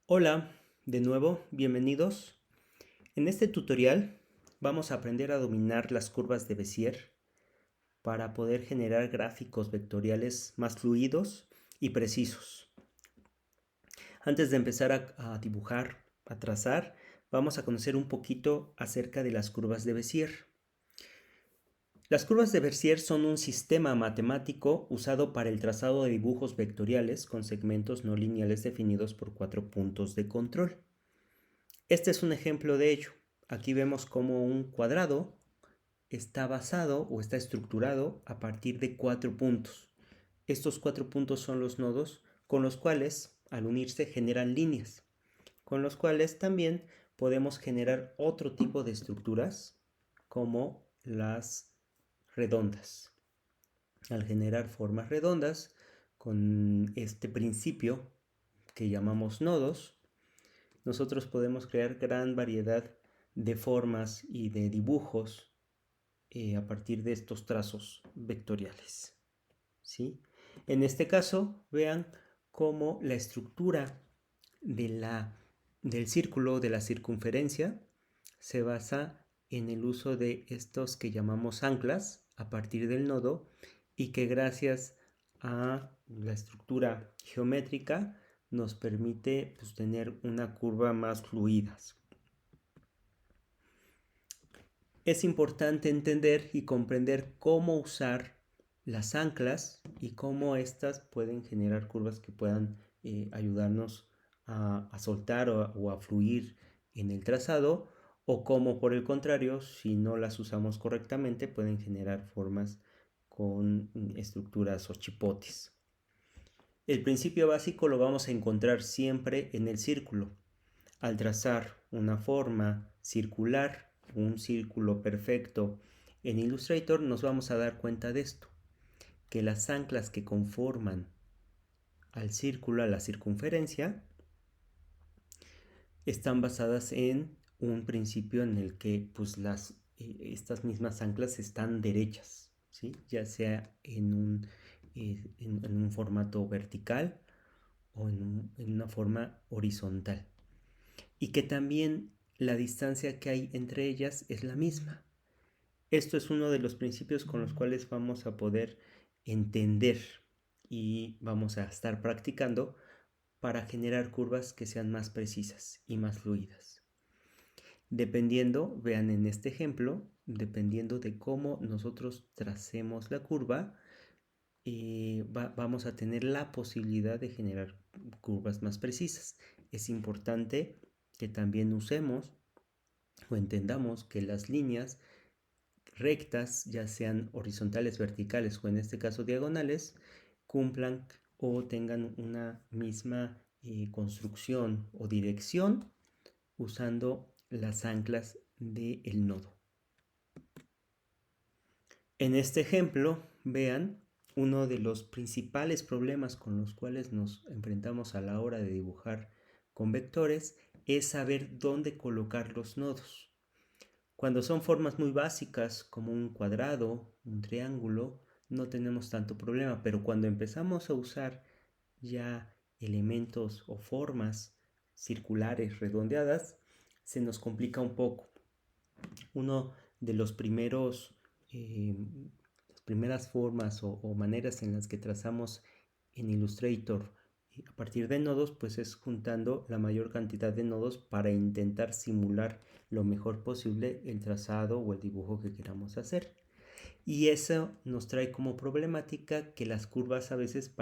Hola, de nuevo, bienvenidos. En este tutorial vamos a aprender a dominar las curvas de Bézier para poder generar gráficos vectoriales más fluidos y precisos. Antes de empezar a dibujar, a trazar, vamos a conocer un poquito acerca de las curvas de Bézier. Las curvas de Bézier son un sistema matemático usado para el trazado de dibujos vectoriales con segmentos no lineales definidos por 4 puntos de control. Este es un ejemplo de ello. Aquí vemos cómo un cuadrado está basado o está estructurado a partir de 4 puntos. Estos 4 puntos son los nodos con los cuales, al unirse, generan líneas, con los cuales también podemos generar otro tipo de estructuras como las redondas. Al generar formas redondas con este principio que llamamos nodos, nosotros podemos crear gran variedad de formas y de dibujos a partir de estos trazos vectoriales, ¿sí? En este caso, vean cómo la estructura del círculo, de la circunferencia, se basa en el uso de estos que llamamos anclas a partir del nodo y que gracias a la estructura geométrica nos permite tener una curva más fluida. Es importante entender y comprender cómo usar las anclas y cómo éstas pueden generar curvas que puedan ayudarnos a soltar o a fluir en el trazado, o cómo por el contrario, si no las usamos correctamente, pueden generar formas con estructuras o chipotes. El principio básico lo vamos a encontrar siempre en el círculo. Al trazar una forma circular, un círculo perfecto en Illustrator, nos vamos a dar cuenta de esto, que las anclas que conforman al círculo, a la circunferencia, están basadas en un principio en el que estas mismas anclas están derechas, ¿sí? Ya sea en un formato vertical o en una forma horizontal. Y que también la distancia que hay entre ellas es la misma. Esto es uno de los principios con los cuales vamos a poder entender y vamos a estar practicando para generar curvas que sean más precisas y más fluidas. Dependiendo, vean en este ejemplo, dependiendo de cómo nosotros tracemos la curva, vamos a tener la posibilidad de generar curvas más precisas. Es importante que también usemos o entendamos que las líneas rectas, ya sean horizontales, verticales o en este caso diagonales, cumplan o tengan una misma construcción o dirección usando las anclas del nodo. En este ejemplo, vean, uno de los principales problemas con los cuales nos enfrentamos a la hora de dibujar con vectores es saber dónde colocar los nodos. Cuando son formas muy básicas como un cuadrado, un triángulo, no tenemos tanto problema, pero cuando empezamos a usar ya elementos o formas circulares redondeadas, se nos complica un poco. Uno de las primeras formas o maneras en las que trazamos en Illustrator a partir de nodos, pues es juntando la mayor cantidad de nodos para intentar simular lo mejor posible el trazado o el dibujo que queramos hacer. Y eso nos trae como problemática que las curvas a veces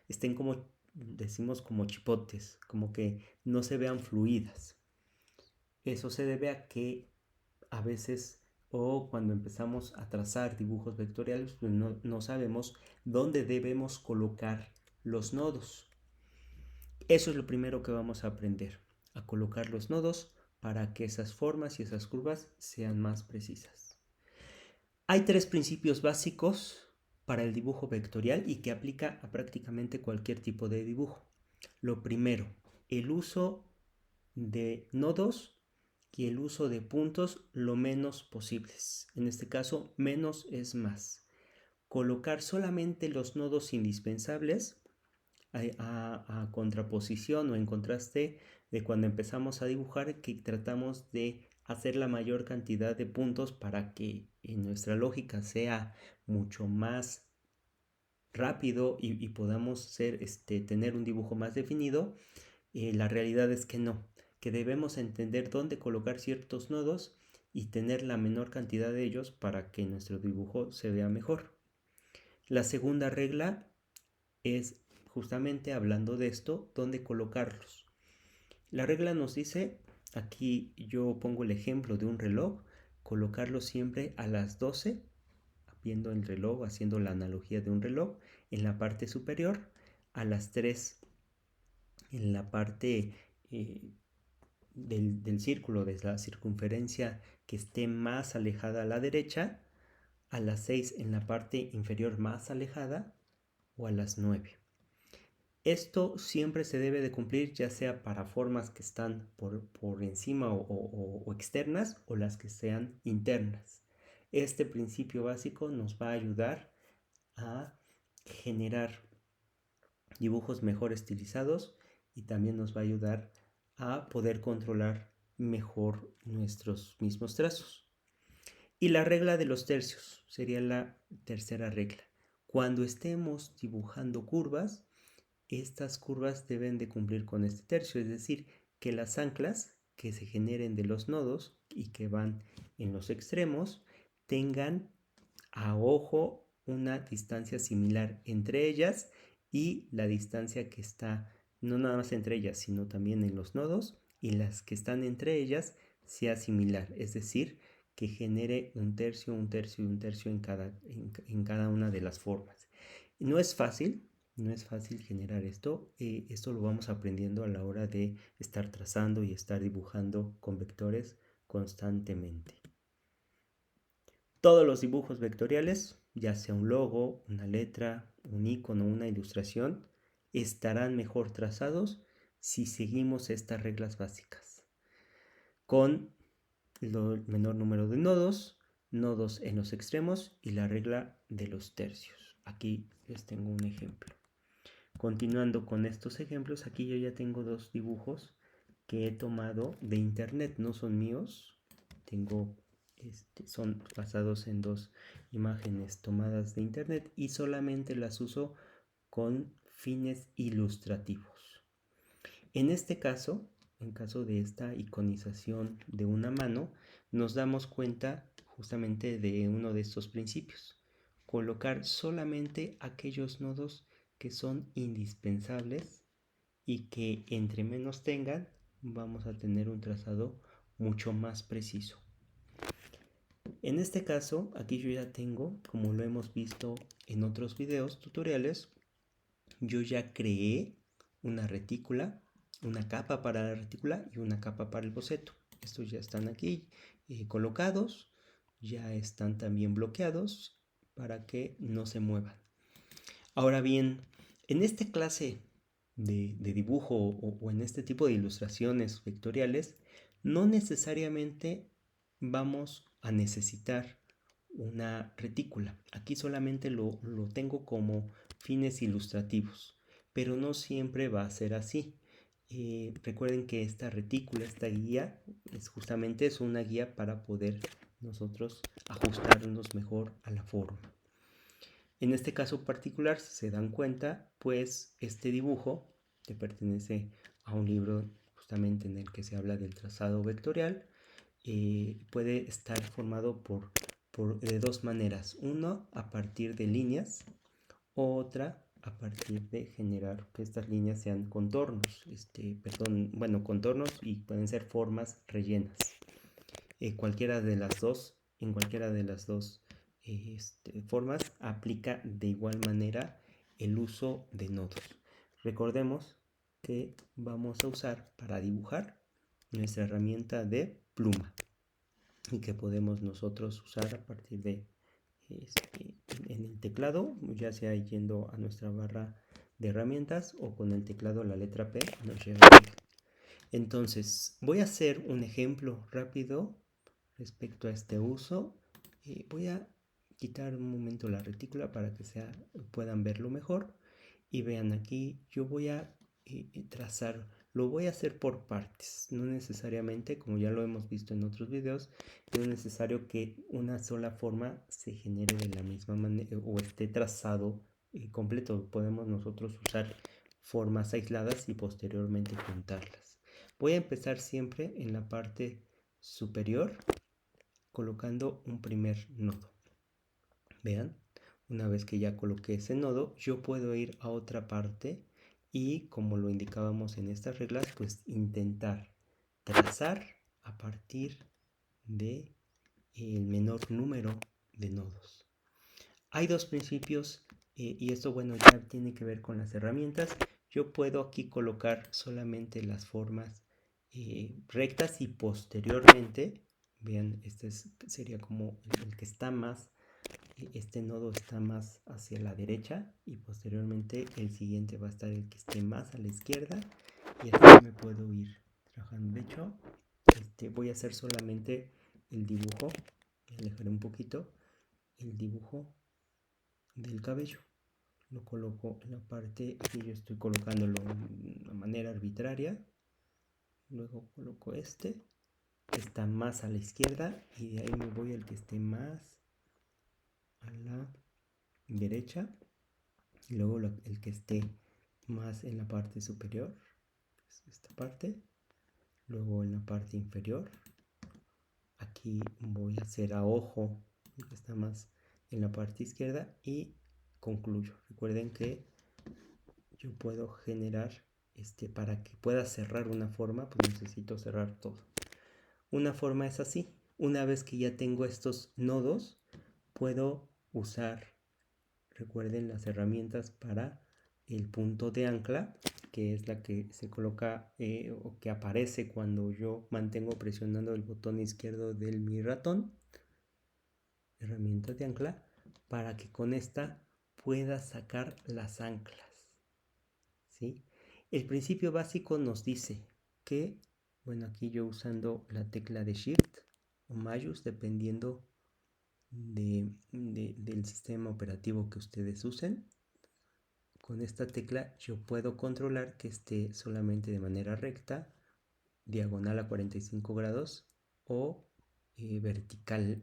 estén como, decimos, como chipotes, como que no se vean fluidas. Eso se debe a que a veces o cuando empezamos a trazar dibujos vectoriales, pues no sabemos dónde debemos colocar los nodos. Eso es lo primero que vamos a aprender, a colocar los nodos para que esas formas y esas curvas sean más precisas. Hay 3 principios básicos para el dibujo vectorial y que aplica a prácticamente cualquier tipo de dibujo. Lo primero, el uso de nodos y el uso de puntos lo menos posibles. En este caso, menos es más. Colocar solamente los nodos indispensables a contraposición o en contraste de cuando empezamos a dibujar, que tratamos de hacer la mayor cantidad de puntos para que en nuestra lógica sea mucho más rápido y podamos tener un dibujo más definido. La realidad es que no, que debemos entender dónde colocar ciertos nodos y tener la menor cantidad de ellos para que nuestro dibujo se vea mejor. La segunda regla es justamente hablando de esto, dónde colocarlos. La regla nos dice, aquí yo pongo el ejemplo de un reloj, colocarlo siempre a las 12, viendo el reloj, haciendo la analogía de un reloj, en la parte superior, a las 3 en la parte del círculo, de la circunferencia que esté más alejada a la derecha, a las 6 en la parte inferior más alejada o a las 9. Esto siempre se debe de cumplir, ya sea para formas que están por encima o externas, o las que sean internas. Este principio básico nos va a ayudar a generar dibujos mejor estilizados y también nos va a ayudar a poder controlar mejor nuestros mismos trazos. Y la regla de los tercios sería la tercera regla. Cuando estemos dibujando curvas, estas curvas deben de cumplir con este tercio, es decir, que las anclas que se generen de los nodos y que van en los extremos tengan a ojo una distancia similar entre ellas, y la distancia que está no nada más entre ellas, sino también en los nodos, y las que están entre ellas sea similar, es decir, que genere un tercio, un tercio y un tercio en cada una de las formas. No es fácil, no es fácil generar esto. Esto lo vamos aprendiendo a la hora de estar trazando y estar dibujando con vectores constantemente. Todos los dibujos vectoriales, ya sea un logo, una letra, un icono, una ilustración, estarán mejor trazados si seguimos estas reglas básicas, con el menor número de nodos, nodos en los extremos y la regla de los tercios. Aquí les tengo un ejemplo. Continuando con estos ejemplos, aquí yo ya tengo dos dibujos que he tomado de internet, no son míos. Son basados en dos imágenes tomadas de internet y solamente las uso con fines ilustrativos. En este caso, en caso de esta iconización de una mano, nos damos cuenta justamente de uno de estos principios: colocar solamente aquellos nodos que son indispensables y que entre menos tengan, vamos a tener un trazado mucho más preciso. En este caso, aquí yo ya tengo, como lo hemos visto en otros videos tutoriales, yo ya creé una retícula, una capa para la retícula y una capa para el boceto. Estos ya están aquí colocados, ya están también bloqueados para que no se muevan. Ahora bien, en esta clase de dibujo o en este tipo de ilustraciones vectoriales, no necesariamente vamos a necesitar una retícula. Aquí solamente lo tengo como fines ilustrativos, pero no siempre va a ser así. Recuerden que esta retícula, esta guía, justamente es una guía para poder nosotros ajustarnos mejor a la forma. En este caso particular, si se dan cuenta, pues este dibujo, que pertenece a un libro justamente en el que se habla del trazado vectorial, puede estar formado de dos maneras. Uno, a partir de líneas, otra a partir de generar que estas líneas sean contornos, contornos, y pueden ser formas rellenas. En cualquiera de las dos formas aplica de igual manera el uso de nodos. Recordemos que vamos a usar para dibujar nuestra herramienta de pluma, y que podemos nosotros usar a partir de en el teclado, ya sea yendo a nuestra barra de herramientas o con el teclado la letra P nos lleva aquí. Entonces voy a hacer un ejemplo rápido respecto a este uso. Voy a quitar un momento la retícula para que puedan verlo mejor, Y vean aquí, yo voy a trazar, lo voy a hacer por partes, no necesariamente, como ya lo hemos visto en otros videos, no es necesario que una sola forma se genere de la misma manera o esté trazado completo. Podemos nosotros usar formas aisladas y posteriormente juntarlas. Voy a empezar siempre en la parte superior colocando un primer nodo. Vean, una vez que ya coloqué ese nodo, yo puedo ir a otra parte y, como lo indicábamos en estas reglas, pues intentar trazar a partir de el menor número de nodos. Hay dos principios y esto, bueno, ya tiene que ver con las herramientas. Yo puedo aquí colocar solamente las formas rectas y posteriormente, vean, este sería como el que está más, este nodo está más hacia la derecha y posteriormente el siguiente va a estar el que esté más a la izquierda y así me puedo ir trabajando. De hecho, voy a hacer solamente el dibujo, voy a alejar un poquito el dibujo del cabello. Lo coloco en la parte, aquí yo estoy colocándolo de una manera arbitraria. Luego coloco este, que está más a la izquierda, y de ahí me voy al que esté más a la derecha. Y luego el que esté más en la parte superior, es esta parte. Luego en la parte inferior, aquí voy a hacer a ojo el que está más en la parte izquierda y concluyo. Recuerden que yo puedo generar para que pueda cerrar una forma, pues necesito cerrar todo. Una forma es así. Una vez que ya tengo estos nodos, puedo usar, recuerden, las herramientas para el punto de ancla, que es la que se coloca o que aparece cuando yo mantengo presionando el botón izquierdo de mi ratón. Herramienta de ancla, para que con esta pueda sacar las anclas. ¿Sí? El principio básico nos dice que, bueno, aquí yo usando la tecla de Shift o Mayús, dependiendo del sistema operativo que ustedes usen, con esta tecla yo puedo controlar que esté solamente de manera recta, diagonal a 45 grados o vertical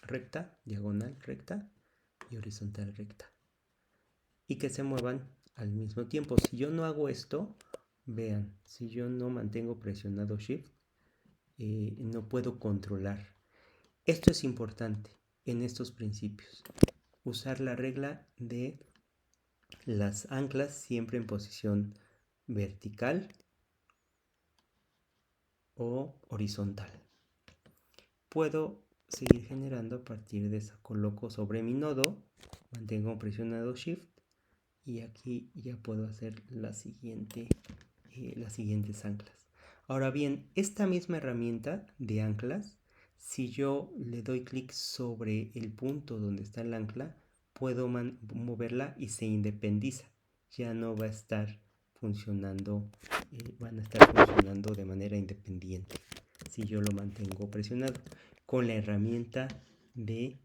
recta, diagonal recta y horizontal recta. Y que se muevan al mismo tiempo. Si yo no hago esto, vean, si yo no mantengo presionado Shift, no puedo controlar. Esto es importante en estos principios. Usar la regla de las anclas siempre en posición vertical o horizontal. Puedo seguir generando a partir de esa. Coloco sobre mi nodo, mantengo presionado Shift y aquí ya puedo hacer las siguientes anclas. Ahora bien, esta misma herramienta de anclas, si yo le doy clic sobre el punto donde está el ancla, puedo moverla y se independiza. Ya no va a estar funcionando, van a estar funcionando de manera independiente si yo lo mantengo presionado con la herramienta de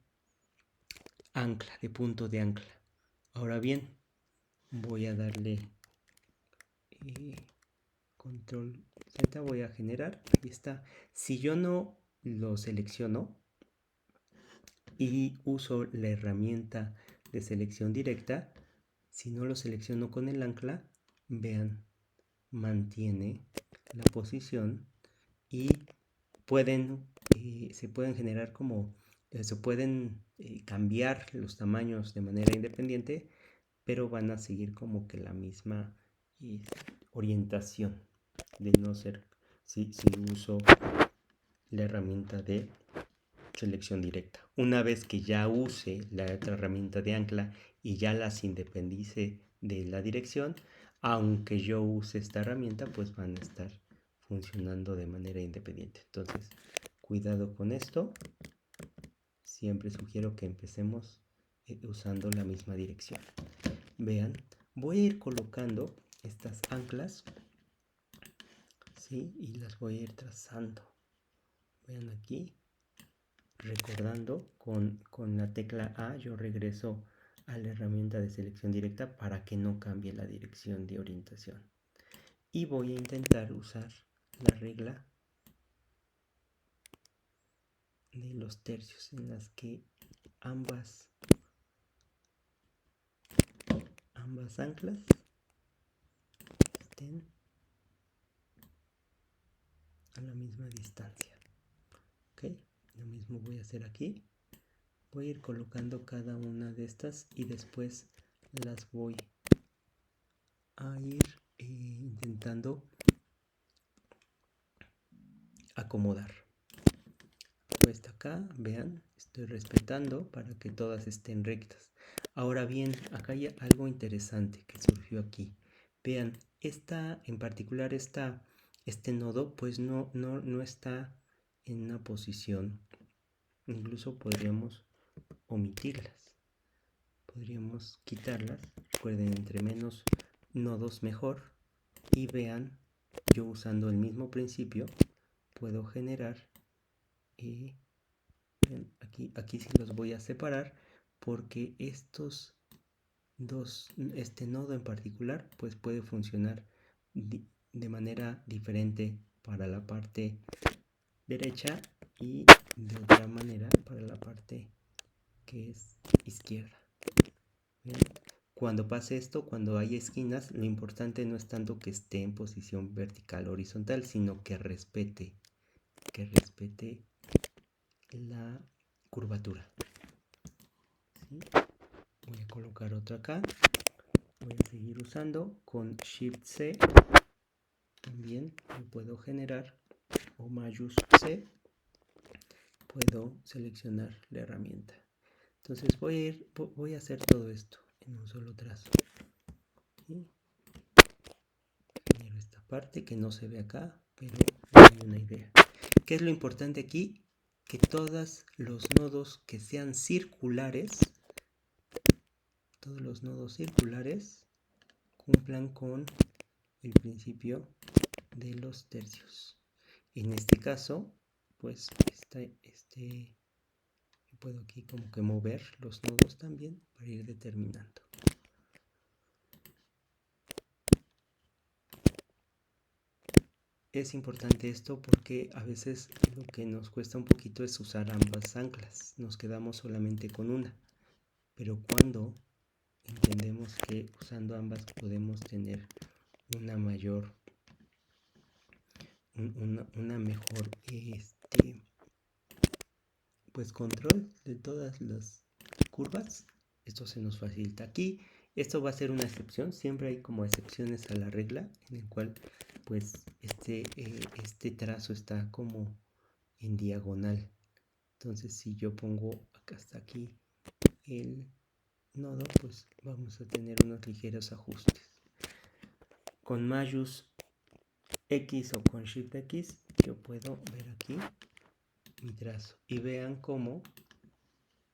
ancla, de punto de ancla. Ahora bien, voy a darle control Z, voy a generar, ahí está. Si yo no lo selecciono y uso la herramienta de selección directa, si no lo selecciono con el ancla, vean, mantiene la posición y se pueden generar como, se pueden cambiar los tamaños de manera independiente, pero van a seguir como que la misma orientación, de no ser si uso la herramienta de selección directa. Una vez que ya use la otra herramienta de ancla y ya las independice de la dirección, aunque yo use esta herramienta, pues van a estar funcionando de manera independiente. Entonces, cuidado con esto. Siempre sugiero que empecemos usando la misma dirección. Vean, voy a ir colocando estas anclas, ¿sí? Y las voy a ir trazando. Vean aquí, recordando con la tecla A yo regreso a la herramienta de selección directa para que no cambie la dirección de orientación. Y voy a intentar usar la regla de los tercios en las que ambas anclas estén a la misma distancia. Ok, lo mismo voy a hacer aquí. Voy a ir colocando cada una de estas y después las voy a ir intentando acomodar. Esta acá, vean, estoy respetando para que todas estén rectas. Ahora bien, acá hay algo interesante que surgió aquí. Vean, en particular este nodo pues no está en una posición. Incluso podríamos omitirlas. Podríamos quitarlas. Recuerden, entre menos nodos mejor. Y vean, yo usando el mismo principio puedo generar aquí sí los voy a separar porque estos dos, este nodo en particular pues puede funcionar de manera diferente para la parte derecha y de otra manera para la parte que es izquierda. ¿Bien? Cuando pase esto, cuando hay esquinas, lo importante no es tanto que esté en posición vertical o horizontal, sino que respete la curvatura. ¿Sí? Voy a colocar otro acá. Voy a seguir usando con Shift C. También lo puedo generar, o Mayús C. Puedo seleccionar la herramienta. Entonces voy a hacer todo esto en un solo trazo. ¿Sí? Genero esta parte que no se ve acá, pero hay una idea. ¿Qué es lo importante aquí? Que todos los nodos que sean circulares, cumplan con el principio de los tercios. En este caso, pues puedo aquí como que mover los nodos también para ir determinando. Es importante esto porque a veces lo que nos cuesta un poquito es usar ambas anclas. Nos quedamos solamente con una. Pero cuando entendemos que usando ambas podemos tener una mejor pues control de todas las curvas, esto se nos facilita. Aquí esto va a ser una excepción, siempre hay como excepciones a la regla en el cual pues este trazo está como en diagonal. Entonces si yo pongo acá hasta aquí el nodo, pues vamos a tener unos ligeros ajustes. Con Mayús X o con Shift X yo puedo ver aquí mi trazo y vean cómo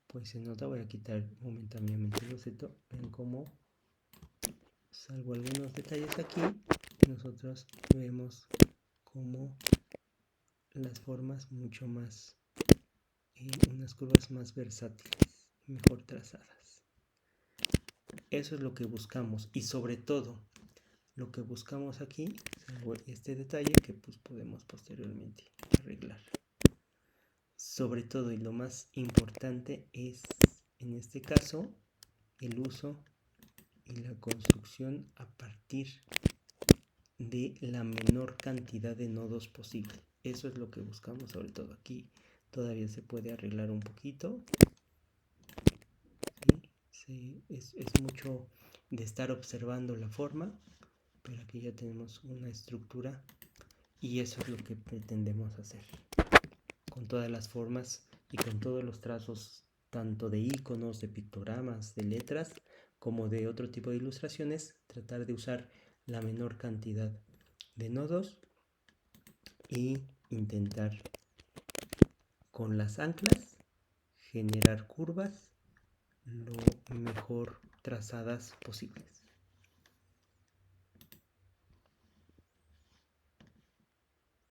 pues se nota. Voy a quitar momentáneamente el boceto. Vean cómo, salvo algunos detalles aquí, nosotros vemos como las formas mucho más unas curvas más versátiles, mejor trazadas. Eso es lo que buscamos, y sobre todo lo que buscamos aquí, salvo este detalle que pues podemos posteriormente arreglar. Sobre todo, y lo más importante es en este caso el uso y la construcción a partir de la menor cantidad de nodos posible. Eso es lo que buscamos, sobre todo aquí. Todavía se puede arreglar un poquito. ¿Sí? Es mucho de estar observando la forma, pero aquí ya tenemos una estructura y eso es lo que pretendemos hacer. Con todas las formas y con todos los trazos, tanto de iconos, de pictogramas, de letras, como de otro tipo de ilustraciones, tratar de usar la menor cantidad de nodos y intentar con las anclas generar curvas lo mejor trazadas posibles.